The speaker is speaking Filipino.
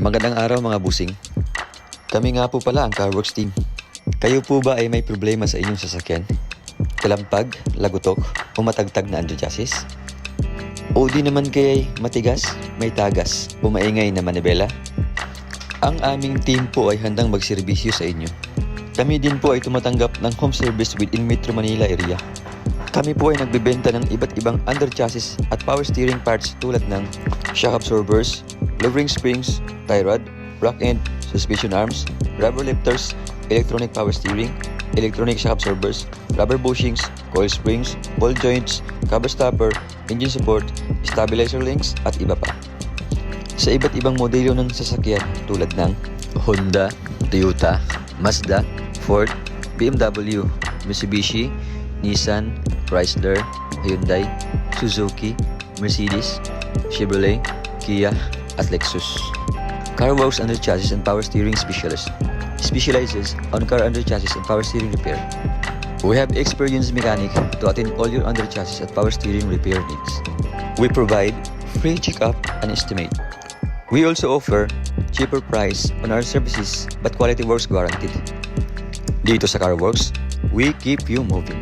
Magandang araw mga busing. Kami nga po pala ang Car WorX team. Kayo po ba ay may problema sa inyong sasakyan? Kalampag, lagutok, o matagtag na underchassis? O di naman kaya'y matigas, may tagas, o maingay na manibela? Ang aming team po ay handang magserbisyo sa inyo. Kami din po ay tumatanggap ng home service within Metro Manila area. Kami po ay nagbebenta ng iba't ibang underchassis at power steering parts tulad ng shock absorbers, lowering springs, tie rod, rock end, suspension arms, rubber lifters, electronic power steering, electronic shock absorbers, rubber bushings, coil springs, ball joints, cover stopper, engine support, stabilizer links at iba pa. Sa iba't ibang modelo ng sasakyan tulad ng Honda, Toyota, Mazda, Ford, BMW, Mitsubishi, Nissan, Chrysler, Hyundai, Suzuki, Mercedes, Chevrolet, Kia, at Lexus. Car WorX Underchassis and Power Steering Specialist specializes on car underchassis and power steering repair. We have experienced mechanic to attend all your underchassis and power steering repair needs. We provide free check-up and estimate. We also offer cheaper price on our services but quality works guaranteed. Dito sa Car WorX, we keep you moving.